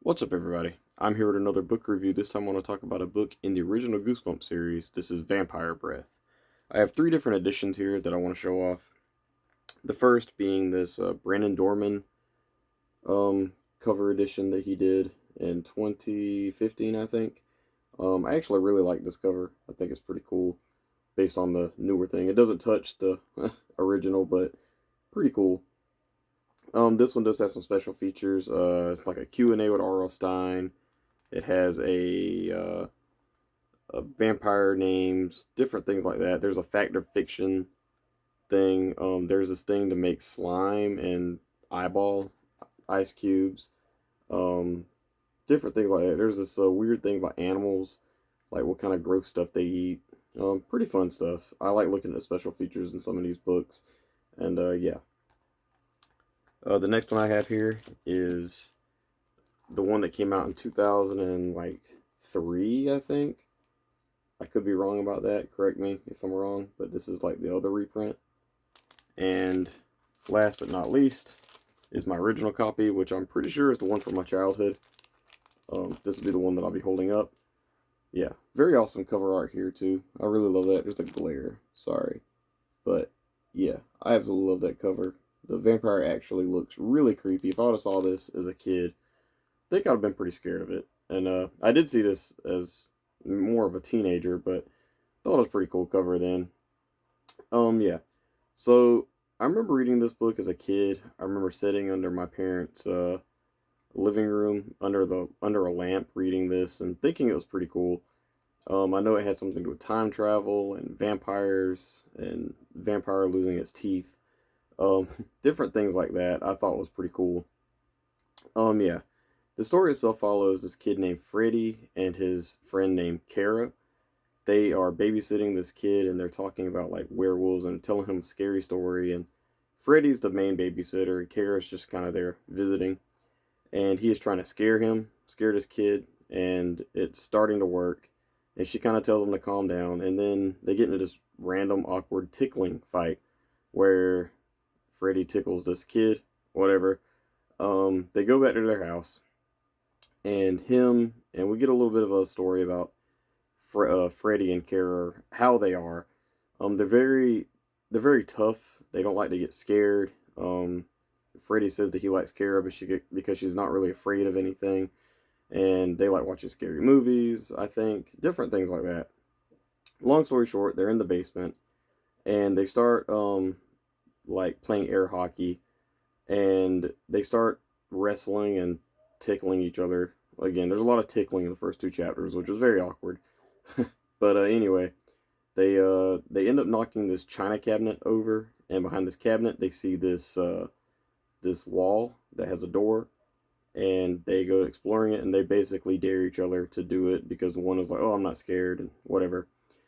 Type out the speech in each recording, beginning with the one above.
What's up, everybody? I'm here with another book review. This time I want to talk about a book in the original Goosebumps series. This is Vampire Breath. I have three different editions here that I want to show off. The first being this Brandon Dorman cover edition that he did in 2015, I think. I actually really like this cover. I think it's pretty cool based on the newer thing. It doesn't touch the original, but pretty cool. This one does have some special features. It's like a Q&A with R.L. Stine. It has vampire names, different things like that. There's a fact or fiction thing. There's this thing to make slime and eyeball ice cubes. Um, Different things like that. There's this weird thing about animals, like what kind of gross stuff they eat. Pretty fun stuff. I like looking at special features in some of these books. And yeah. The next one I have here is the one that came out in 2003, I think. I could be wrong about that. Correct me if I'm wrong, but this is like the other reprint. And last but not least is my original copy, which I'm pretty sure is the one from my childhood. This will be the one that I'll be holding up. Yeah, very awesome cover art here too. I really love that. There's a glare, sorry. But yeah, I absolutely love that cover. The vampire actually looks really creepy. If I would have saw this as a kid, I think I'd have been pretty scared of it. And I did see this as more of a teenager, but thought it was a pretty cool cover then. Yeah. So I remember reading this book as a kid. I remember sitting under my parents' living room under a lamp reading this and thinking it was pretty cool. I know it had something to do with time travel and vampires and vampire losing its teeth. Um, Different things like that. I thought was pretty cool. Yeah. The story itself follows this kid named Freddie and his friend named Kara. They are babysitting this kid and they're talking about like werewolves and telling him a scary story. And Freddie's the main babysitter and Kara's just kind of there visiting. And he is trying to scare this kid, and it's starting to work. And she kind of tells him to calm down. And then they get into this random awkward tickling fight where Freddie tickles this kid, whatever. They go back to their house and we get a little bit of a story about Freddie and Kara, how they are. They're very tough. They don't like to get scared. Freddie says that he likes Kara, because she's not really afraid of anything, and they like watching scary movies. I think different things like that. Long story short, they're in the basement, and they start like playing air hockey, and they start wrestling and tickling each other. Again, there's a lot of tickling in the first two chapters, which was very awkward. But anyway, they end up knocking this china cabinet over, and behind this cabinet they see this wall that has a door, and they go exploring it, and they basically dare each other to do it because one is like, "Oh, I'm not scared," and whatever.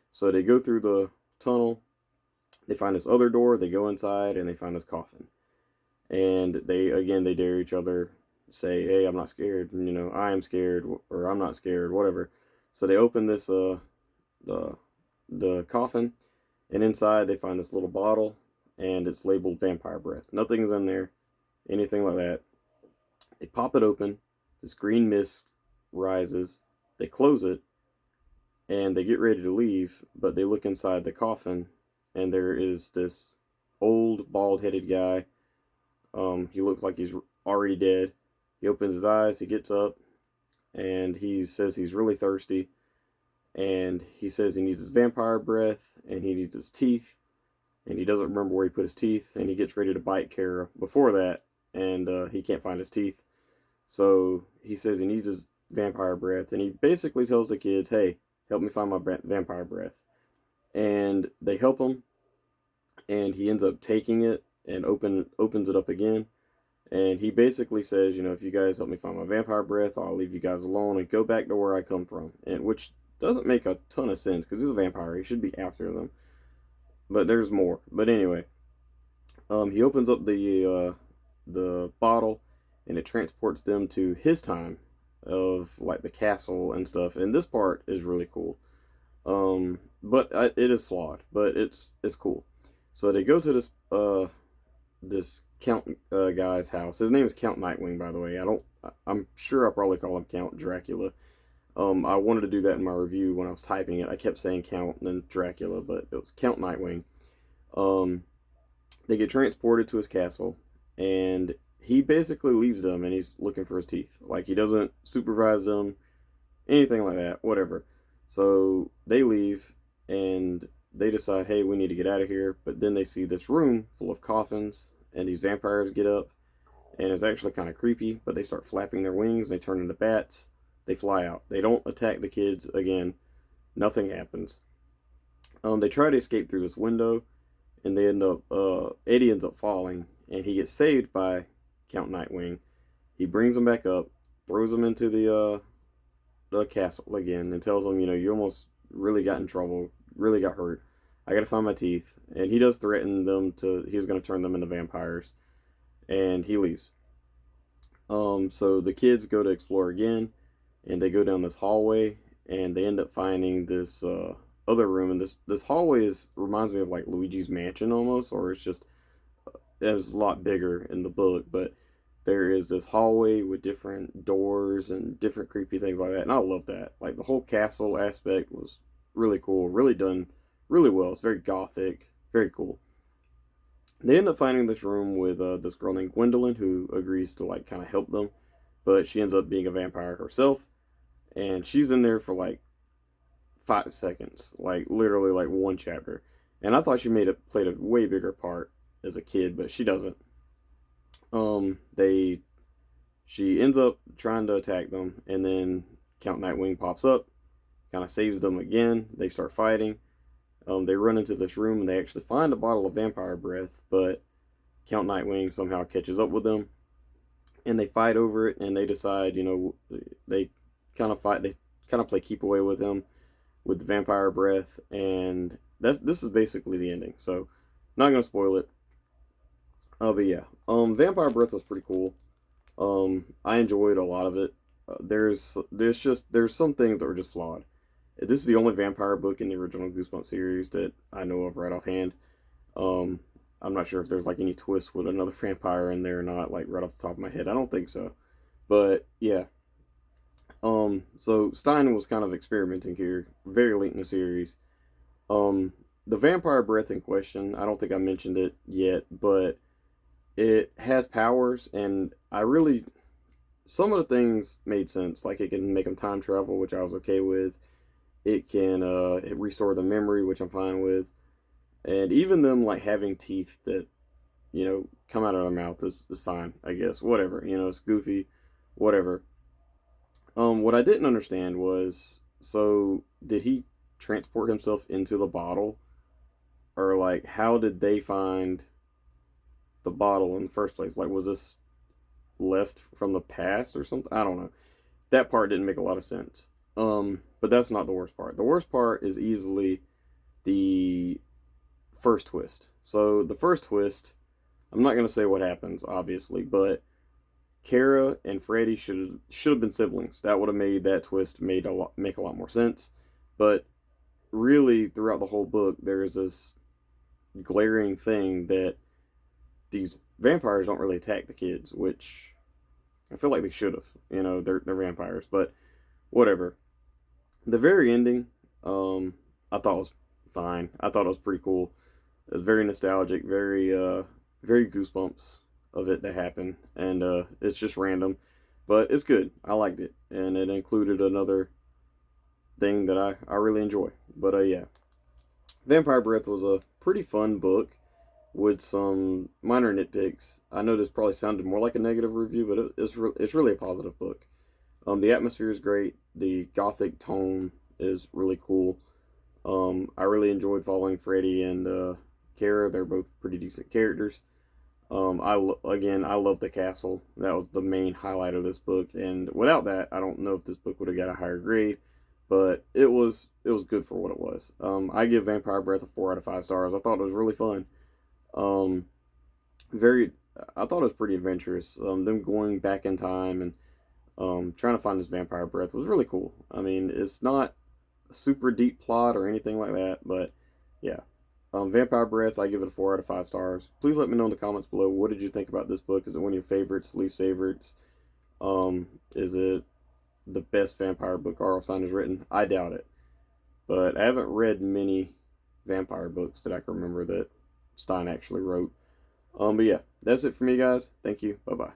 So they go through the tunnel. They find this other door. They go inside, and they find this coffin. And they dare each other, say, "Hey, I'm not scared," and, "I am scared," or "I'm not scared," whatever. So they open this the the coffin, and inside they find this little bottle, and it's labeled vampire breath. Nothing's in there, anything like that. They pop it open. This green mist rises. They close it, and they get ready to leave, but they look inside the coffin, and there is this old bald-headed guy. He looks like he's already dead. He opens his eyes. He gets up, and he says he's really thirsty, and he says he needs his vampire breath, and he needs his teeth, and he doesn't remember where he put his teeth, and he gets ready to bite Kara before that, and he can't find his teeth. So he says he needs his vampire breath, and he basically tells the kids, "Hey, help me find my vampire breath." And they help him, and he ends up taking it and opens it up again. And he basically says, "If you guys help me find my vampire breath, I'll leave you guys alone and go back to where I come from." And which doesn't make a ton of sense because he's a vampire. He should be after them. But there's more. But anyway, he opens up the bottle, and it transports them to his time of like the castle and stuff. And this part is really cool. But it is flawed, but it's cool. So they go to this this Count guy's house. His name is Count Nightwing, by the way. I'm sure I probably call him Count Dracula. I wanted to do that in my review when I was typing it. I kept saying Count and then Dracula, but it was Count Nightwing. Um, they get transported to his castle, and he basically leaves them, and he's looking for his teeth. Like, he doesn't supervise them, anything like that, whatever. So they leave, and they decide, hey, we need to get out of here. But then they see this room full of coffins, and these vampires get up, and it's actually kind of creepy. But they start flapping their wings, and they turn into bats. They fly out. They don't attack the kids again. Nothing happens. They try to escape through this window, and they end up. Eddie ends up falling, and he gets saved by Count Nightwing. He brings him back up, throws him into the castle again, and tells him, you almost really got in trouble, really got hurt. I gotta find my teeth. And he does threaten them he was gonna turn them into vampires. And he leaves. So the kids go to explore again, and they go down this hallway, and they end up finding this other room. And this hallway reminds me of like Luigi's Mansion almost, or it was a lot bigger in the book, but there is this hallway with different doors and different creepy things like that, and I love that. Like, the whole castle aspect was really cool, really done really well. It's very gothic, very cool. They end up finding this room with this girl named Gwendolyn, who agrees to like kind of help them, but she ends up being a vampire herself, and she's in there for like 5 seconds, like literally like one chapter. And I thought she played a way bigger part as a kid, but she doesn't. They She ends up trying to attack them, and then Count Nightwing pops up, kind of saves them again. They start fighting. They run into this room, and they actually find a bottle of vampire breath, but Count Nightwing somehow catches up with them, and they fight over it. And they decide, they kind of fight. They kind of play keep away with him with the vampire breath, and this is basically the ending. So, not gonna spoil it. But yeah, vampire breath was pretty cool. I enjoyed a lot of it. There's some things that were just flawed. This is the only vampire book in the original Goosebumps series that I know of right offhand. Um, I'm not sure if there's like any twist with another vampire in there or not, like right off the top of my head. I don't think so. But yeah. So Stein was kind of experimenting here, very late in the series. Um, the vampire breath in question, I don't think I mentioned it yet, but it has powers, and some of the things made sense. Like, it can make them time travel, which I was okay with. It can restore the memory, which I'm fine with. And even them like having teeth that come out of their mouth is fine, I guess. Whatever, it's goofy, whatever. What I didn't understand was, so did he transport himself into the bottle, or like how did they find the bottle in the first place? Like, was this left from the past or something? I don't know. That part didn't make a lot of sense. But that's not the worst part. The worst part is easily the first twist. So the first twist, I'm not gonna say what happens, obviously, but Kara and Freddy should have been siblings. That would have made that twist make a lot more sense. But really, throughout the whole book, there is this glaring thing that these vampires don't really attack the kids, which I feel like they should have. They're vampires, but whatever. The very ending, I thought was fine. I thought it was pretty cool. It was very nostalgic, very Goosebumps of it to happen, and it's just random, but it's good. I liked it, and it included another thing that I really enjoy. But yeah, Vampire Breath was a pretty fun book with some minor nitpicks. I know this probably sounded more like a negative review, but it's really a positive book. The atmosphere is great. The gothic tone is really cool. I really enjoyed following Freddy and Kara. They're both pretty decent characters. I love the castle. That was the main highlight of this book, and without that, I don't know if this book would have got a higher grade. But it was good for what it was. I give Vampire Breath a 4 out of 5 stars. I thought it was really fun. Um, very, I thought it was pretty adventurous. Them going back in time and trying to find this vampire breath was really cool. I mean, it's not a super deep plot or anything like that, but yeah. Vampire Breath, I give it a 4 out of 5 stars. Please let me know in the comments below, what did you think about this book? Is it one of your favorites, least favorites? Is it the best vampire book R.L. Stine has written? I doubt it. But I haven't read many vampire books that I can remember that Stine actually wrote. But yeah, that's it for me, guys. Thank you. Bye-bye.